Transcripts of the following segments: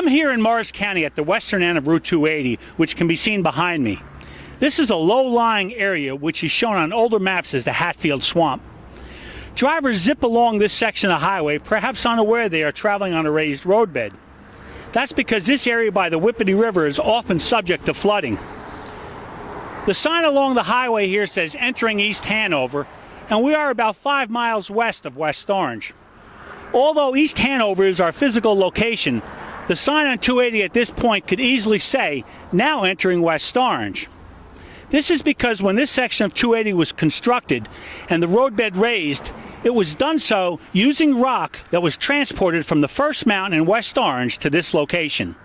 I'm here in Morris County at the western end of Route 280, which can be seen behind me. This is a low-lying area which is shown on older maps as the Hatfield Swamp. Drivers zip along this section of highway, perhaps unaware they are traveling on a raised roadbed. That's because this area by the Whippany River is often subject to flooding. The sign along the highway here says entering East Hanover, and we are about 5 miles west of West Orange. Although East Hanover is our physical location, the sign on 280 at this point could easily say, now entering West Orange. This is because when this section of 280 was constructed and the roadbed raised, it was done so using rock that was transported from the first mountain in West Orange to this location.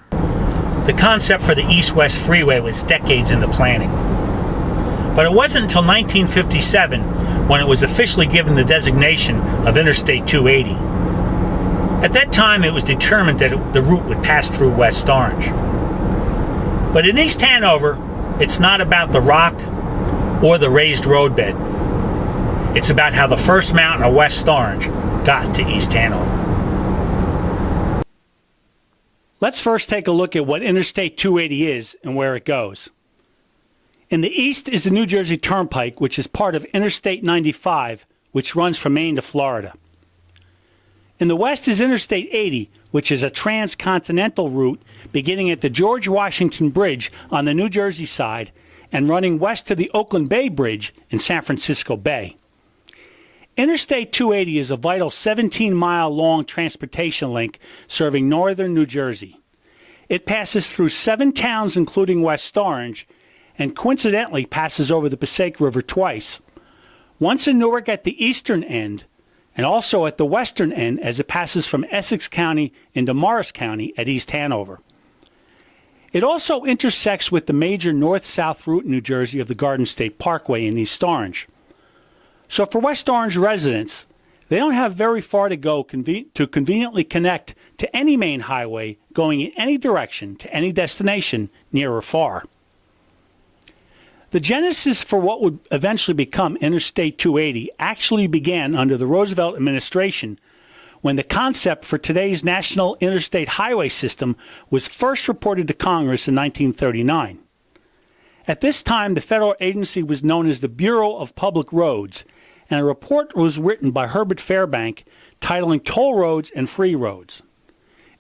The concept for the East-West Freeway was decades in the planning. But it wasn't until 1957 when it was officially given the designation of Interstate 280. At that time, it was determined that the route would pass through West Orange. But in East Hanover, it's not about the rock or the raised roadbed. It's about how the first mountain of West Orange got to East Hanover. Let's first take a look at what Interstate 280 is and where it goes. In the east is the New Jersey Turnpike, which is part of Interstate 95, which runs from Maine to Florida. In the west is Interstate 80, which is a transcontinental route beginning at the George Washington Bridge on the New Jersey side and running west to the Oakland Bay Bridge in San Francisco Bay. Interstate 280 is a vital 17-mile-long transportation link serving northern New Jersey. It passes through 7 towns including West Orange and coincidentally passes over the Passaic River twice, once in Newark at the eastern end and also at the western end as it passes from Essex County into Morris County at East Hanover. It also intersects with the major north-south route in New Jersey of the Garden State Parkway in East Orange. So for West Orange residents, they don't have very far to go to conveniently connect to any main highway going in any direction to any destination, near or far. The genesis for what would eventually become Interstate 280 actually began under the Roosevelt administration when the concept for today's National Interstate Highway System was first reported to Congress in 1939. At this time, the federal agency was known as the Bureau of Public Roads, and a report was written by Herbert Fairbank titling Toll Roads and Free Roads.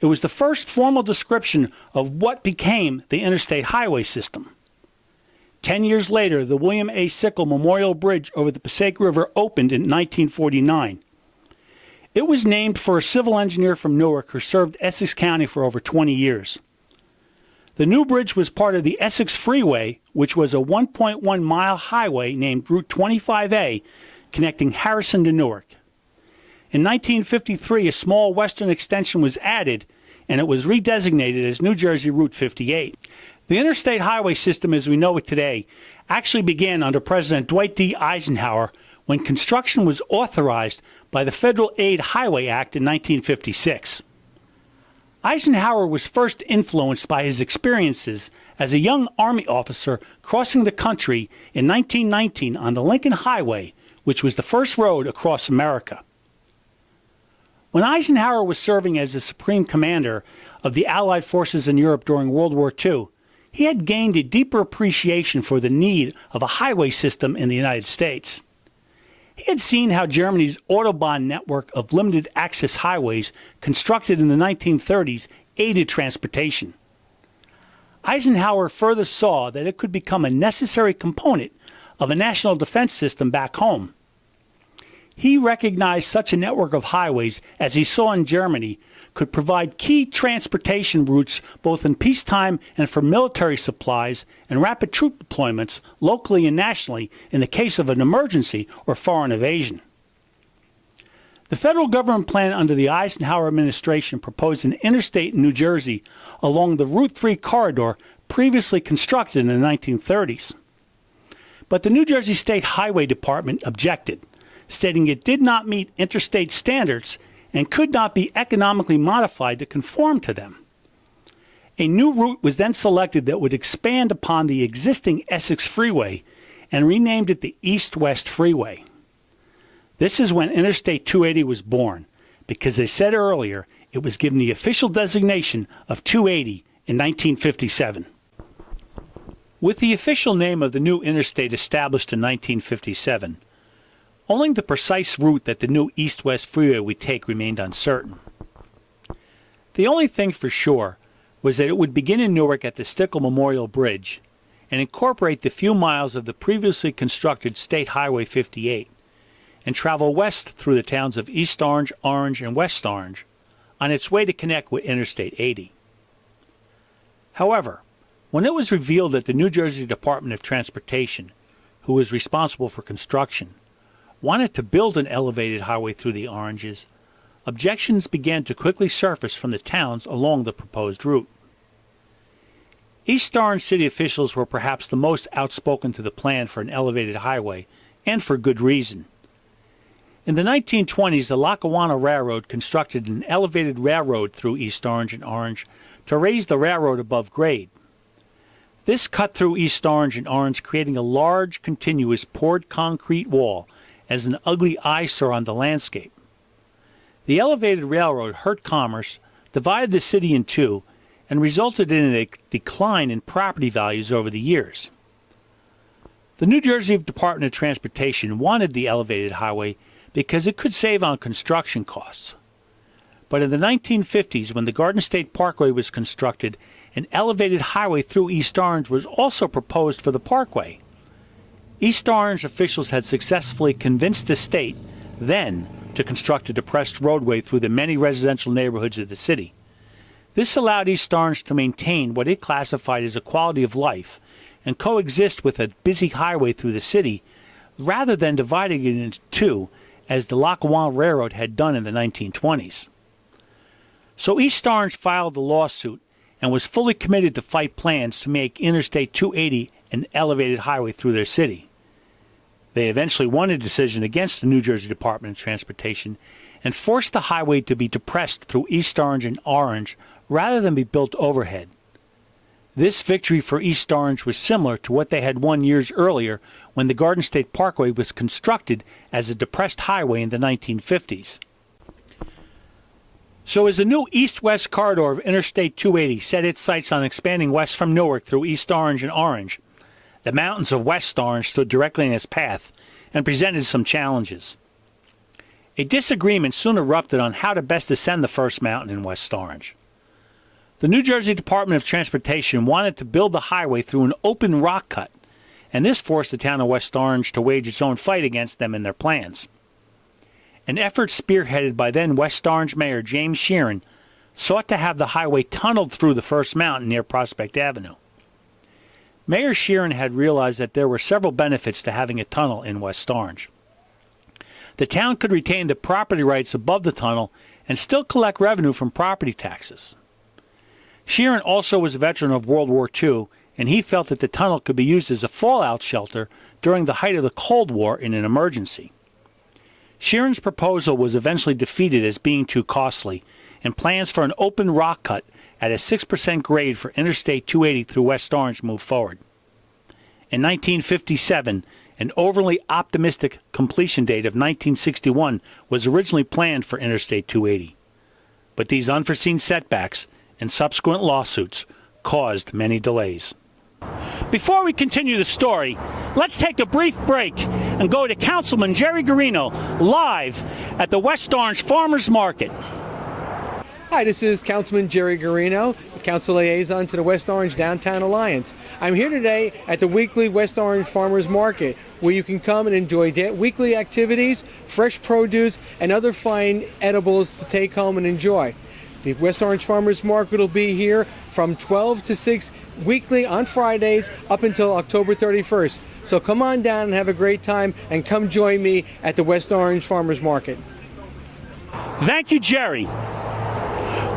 It was the first formal description of what became the Interstate Highway System. 10 years later, the William A. Sickle Memorial Bridge over the Passaic River opened in 1949. It was named for a civil engineer from Newark who served Essex County for over 20 years. The new bridge was part of the Essex Freeway, which was a 1.1-mile highway named Route 25A, connecting Harrison to Newark. In 1953, a small western extension was added, and it was redesignated as New Jersey Route 58. The interstate highway system as we know it today actually began under President Dwight D. Eisenhower when construction was authorized by the Federal Aid Highway Act in 1956. Eisenhower was first influenced by his experiences as a young Army officer crossing the country in 1919 on the Lincoln Highway, which was the first road across America. When Eisenhower was serving as the Supreme Commander of the Allied forces in Europe during World War II, he had gained a deeper appreciation for the need of a highway system in the United States. He had seen how Germany's Autobahn network of limited access highways constructed in the 1930s aided transportation. Eisenhower further saw that it could become a necessary component of a national defense system back home. He recognized such a network of highways as he saw in Germany could provide key transportation routes both in peacetime and for military supplies and rapid troop deployments locally and nationally in the case of an emergency or foreign invasion. The federal government plan under the Eisenhower administration proposed an interstate in New Jersey along the Route 3 corridor previously constructed in the 1930s. But the New Jersey State Highway Department objected, stating it did not meet interstate standards and could not be economically modified to conform to them. A new route was then selected that would expand upon the existing Essex Freeway and renamed it the East-West Freeway. This is when Interstate 280 was born, because as I said earlier, It was given the official designation of 280 in 1957. With the official name of the new interstate established in 1957, only the precise route that the new east-west freeway would take remained uncertain. The only thing for sure was that it would begin in Newark at the Stickle Memorial Bridge and incorporate the few miles of the previously constructed State Highway 58 and travel west through the towns of East Orange, Orange, and West Orange on its way to connect with Interstate 80. However, when it was revealed that the New Jersey Department of Transportation, who was responsible for construction, wanted to build an elevated highway through the Oranges, objections began to quickly surface from the towns along the proposed route. East Orange city officials were perhaps the most outspoken to the plan for an elevated highway, and for good reason. In the 1920s, the Lackawanna Railroad constructed an elevated railroad through East Orange and Orange to raise the railroad above grade. This cut through East Orange and Orange, creating a large, continuous poured concrete wall as an ugly eyesore on the landscape. The elevated railroad hurt commerce, divided the city in two, and resulted in a decline in property values over the years. The New Jersey Department of Transportation wanted the elevated highway because it could save on construction costs. But in the 1950s, when the Garden State Parkway was constructed, an elevated highway through East Orange was also proposed for the parkway. East Orange officials had successfully convinced the state then to construct a depressed roadway through the many residential neighborhoods of the city. This allowed East Orange to maintain what it classified as a quality of life and coexist with a busy highway through the city, rather than dividing it into two, as the Lackawanna Railroad had done in the 1920s. So East Orange filed the lawsuit and was fully committed to fight plans to make Interstate 280 an elevated highway through their city. They eventually won a decision against the New Jersey Department of Transportation and forced the highway to be depressed through East Orange and Orange rather than be built overhead. This victory for East Orange was similar to what they had won years earlier when the Garden State Parkway was constructed as a depressed highway in the 1950s. So as the new east-west corridor of Interstate 280 set its sights on expanding west from Newark through East Orange and Orange, the mountains of West Orange stood directly in its path and presented some challenges. A disagreement soon erupted on how to best ascend the first mountain in West Orange. The New Jersey Department of Transportation wanted to build the highway through an open rock cut, and this forced the town of West Orange to wage its own fight against them in their plans. An effort spearheaded by then West Orange Mayor James Sheeran sought to have the highway tunneled through the first mountain near Prospect Avenue. Mayor Sheeran had realized that there were several benefits to having a tunnel in West Orange. The town could retain the property rights above the tunnel and still collect revenue from property taxes. Sheeran also was a veteran of World War II, and he felt that the tunnel could be used as a fallout shelter during the height of the Cold War in an emergency. Sheeran's proposal was eventually defeated as being too costly, and plans for an open rock cut at a 6% grade for Interstate 280 through West Orange moved forward. In 1957, an overly optimistic completion date of 1961 was originally planned for Interstate 280. But these unforeseen setbacks and subsequent lawsuits caused many delays. Before we continue the story, let's take a brief break and go to Councilman Jerry Garino live at the West Orange Farmers Market. Hi, this is Councilman Jerry Garino, the Council Liaison to the West Orange Downtown Alliance. I'm here today at the weekly West Orange Farmers Market, where you can come and enjoy weekly activities, fresh produce, and other fine edibles to take home and enjoy. The West Orange Farmers Market will be here from 12 to 6 weekly on Fridays up until October 31st. So come on down and have a great time, and come join me at the West Orange Farmers Market. Thank you, Jerry.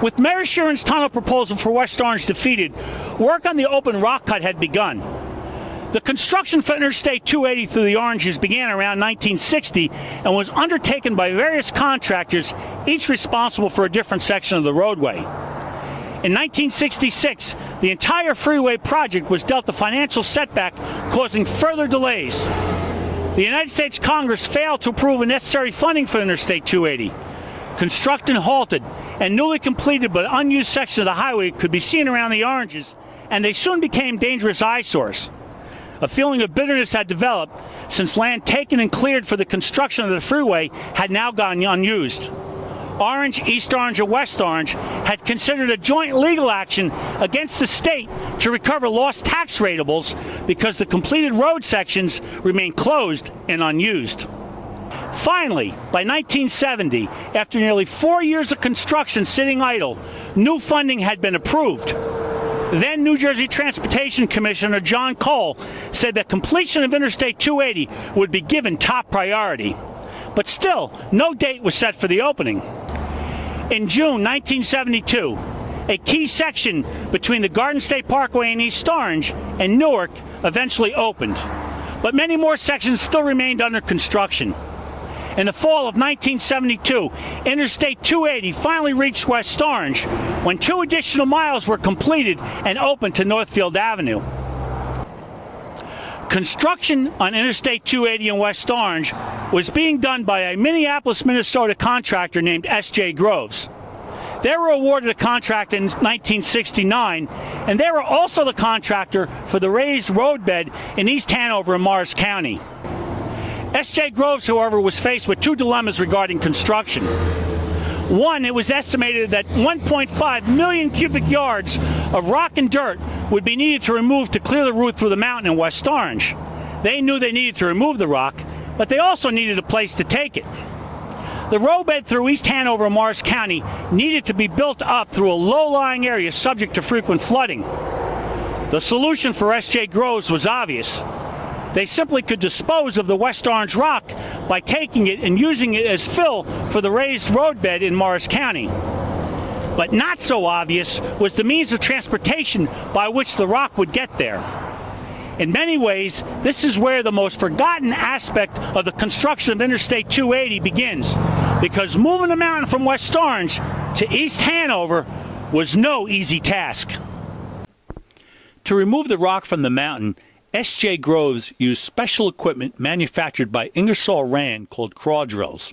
With Mayor Sheeran's tunnel proposal for West Orange defeated, work on the open rock cut had begun. The construction for Interstate 280 through the Oranges began around 1960 and was undertaken by various contractors, each responsible for a different section of the roadway. In 1966, the entire freeway project was dealt a financial setback, causing further delays. The United States Congress failed to approve the necessary funding for Interstate 280. Construction halted, and newly completed but unused section of the highway could be seen around the oranges, and they soon became dangerous eyesores. A feeling of bitterness had developed since land taken and cleared for the construction of the freeway had now gone unused. Orange, East Orange, and West Orange had considered a joint legal action against the state to recover lost tax ratables because the completed road sections remained closed and unused. Finally, by 1970, after nearly 4 years of construction sitting idle, new funding had been approved. Then New Jersey Transportation Commissioner John Cole said that completion of Interstate 280 would be given top priority. But still, no date was set for the opening. In June 1972, a key section between the Garden State Parkway in East Orange and Newark eventually opened, but many more sections still remained under construction. In the fall of 1972, Interstate 280 finally reached West Orange when 2 additional miles were completed and opened to Northfield Avenue. Construction on Interstate 280 in West Orange was being done by a Minneapolis, Minnesota contractor named S.J. Groves. They were awarded a contract in 1969, and they were also the contractor for the raised roadbed in East Hanover and Morris County. S.J. Groves, however, was faced with 2 dilemmas regarding construction. One, it was estimated that 1.5 million cubic yards of rock and dirt would be needed to remove to clear the route through the mountain in West Orange. They knew they needed to remove the rock, but they also needed a place to take it. The roadbed through East Hanover and Morris County needed to be built up through a low-lying area subject to frequent flooding. The solution for S.J. Groves was obvious. They simply could dispose of the West Orange rock by taking it and using it as fill for the raised roadbed in Morris County. But not so obvious was the means of transportation by which the rock would get there. In many ways, this is where the most forgotten aspect of the construction of Interstate 280 begins, because moving the mountain from West Orange to East Hanover was no easy task. To remove the rock from the mountain, S.J. Groves used special equipment manufactured by Ingersoll Rand called craw drills.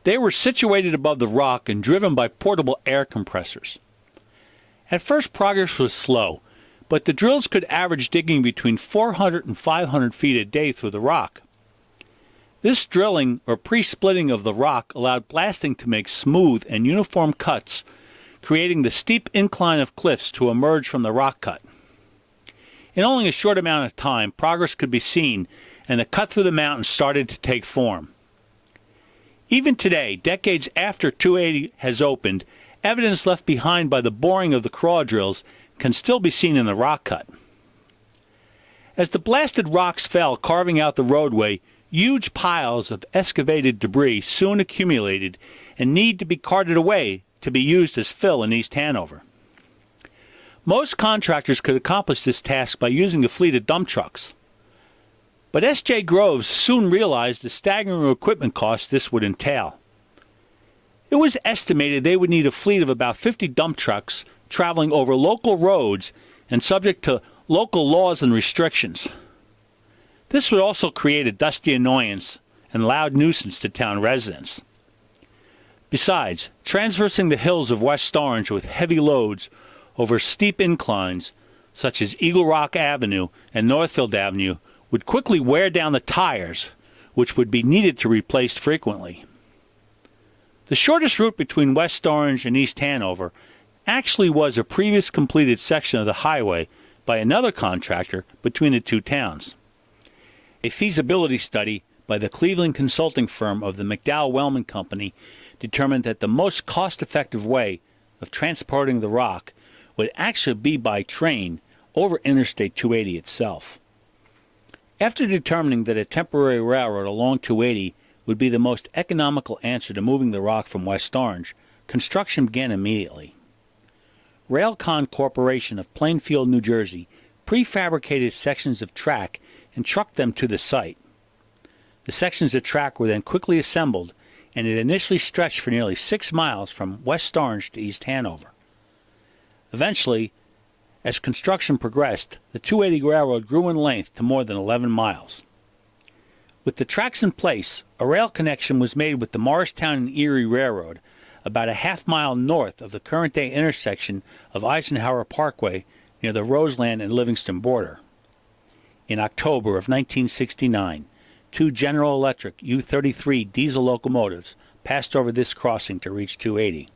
They were situated above the rock and driven by portable air compressors. At first, progress was slow, but the drills could average digging between 400 and 500 feet a day through the rock. This drilling or pre-splitting of the rock allowed blasting to make smooth and uniform cuts, creating the steep incline of cliffs to emerge from the rock cut. In only a short amount of time, progress could be seen, and the cut through the mountain started to take form. Even today, decades after 280 has opened, evidence left behind by the boring of the craw drills can still be seen in the rock cut. As the blasted rocks fell, carving out the roadway, huge piles of excavated debris soon accumulated and need to be carted away to be used as fill in East Hanover. Most contractors could accomplish this task by using a fleet of dump trucks. But S.J. Groves soon realized the staggering equipment costs this would entail. It was estimated they would need a fleet of about 50 dump trucks traveling over local roads and subject to local laws and restrictions. This would also create a dusty annoyance and loud nuisance to town residents. Besides, traversing the hills of West Orange with heavy loads over steep inclines, such as Eagle Rock Avenue and Northfield Avenue, would quickly wear down the tires, which would be needed to replace frequently. The shortest route between West Orange and East Hanover actually was a previous completed section of the highway by another contractor between the two towns. A feasibility study by the Cleveland consulting firm of the McDowell-Wellman Company determined that the most cost-effective way of transporting the rock would actually be by train over Interstate 280 itself. After determining that a temporary railroad along 280 would be the most economical answer to moving the rock from West Orange, construction began immediately. Railcon Corporation of Plainfield, New Jersey, prefabricated sections of track and trucked them to the site. The sections of track were then quickly assembled, and it initially stretched for nearly 6 miles from West Orange to East Hanover. Eventually, as construction progressed, the 280 railroad grew in length to more than 11 miles. With the tracks in place, a rail connection was made with the Morristown and Erie Railroad, about a half-mile north of the current-day intersection of Eisenhower Parkway near the Roseland and Livingston border. In October of 1969, two General Electric U-33 diesel locomotives passed over this crossing to reach 280.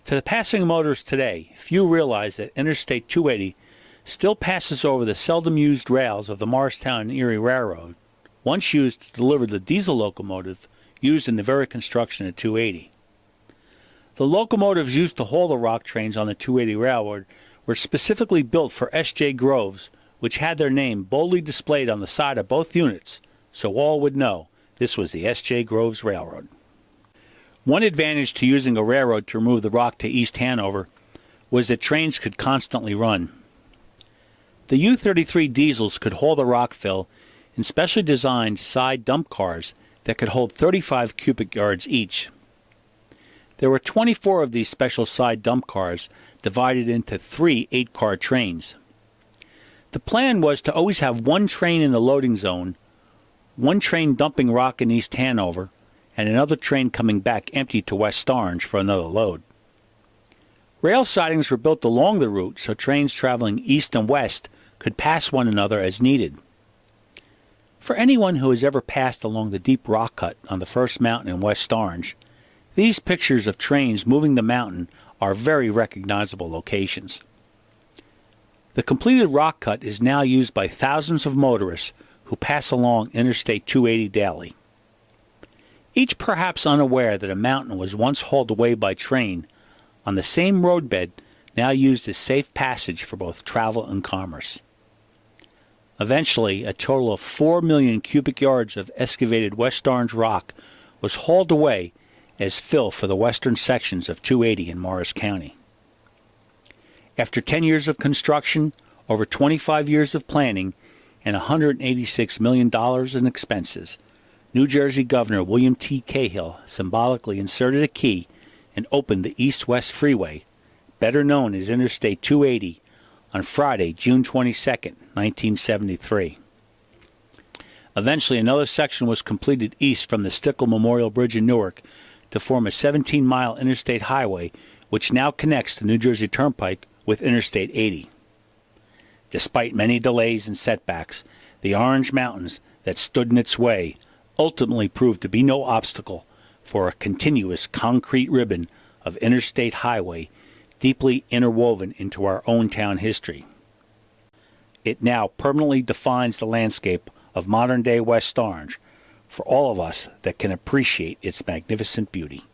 To the passing motorists today, few realize that Interstate 280 still passes over the seldom-used rails of the Morristown and Erie Railroad, once used to deliver the diesel locomotive used in the very construction of 280. The locomotives used to haul the rock trains on the 280 Railroad were specifically built for S.J. Groves, which had their name boldly displayed on the side of both units, so all would know this was the S.J. Groves Railroad. One advantage to using a railroad to remove the rock to East Hanover was that trains could constantly run. The U-33 diesels could haul the rock fill in specially designed side dump cars that could hold 35 cubic yards each. There were 24 of these special side dump cars divided into 3 8-car trains. The plan was to always have one train in the loading zone, one train dumping rock in East Hanover, and another train coming back empty to West Orange for another load. Rail sidings were built along the route so trains traveling east and west could pass one another as needed. For anyone who has ever passed along the deep rock cut on the First Mountain in West Orange, these pictures of trains moving the mountain are very recognizable locations. The completed rock cut is now used by thousands of motorists who pass along Interstate 280 daily. Each perhaps unaware that a mountain was once hauled away by train on the same roadbed now used as safe passage for both travel and commerce. Eventually, a total of 4 million cubic yards of excavated West Orange rock was hauled away as fill for the western sections of 280 in Morris County. After 10 years of construction, over 25 years of planning, and $186 million in expenses, New Jersey Governor William T. Cahill symbolically inserted a key and opened the East-West Freeway, better known as Interstate 280, on Friday, June 22, 1973. Eventually, another section was completed east from the Stickle Memorial Bridge in Newark to form a 17-mile interstate highway which now connects the New Jersey Turnpike with Interstate 80. Despite many delays and setbacks, the Orange Mountains that stood in its way ultimately proved to be no obstacle for a continuous concrete ribbon of interstate highway deeply interwoven into our own town history. It now permanently defines the landscape of modern-day West Orange for all of us that can appreciate its magnificent beauty.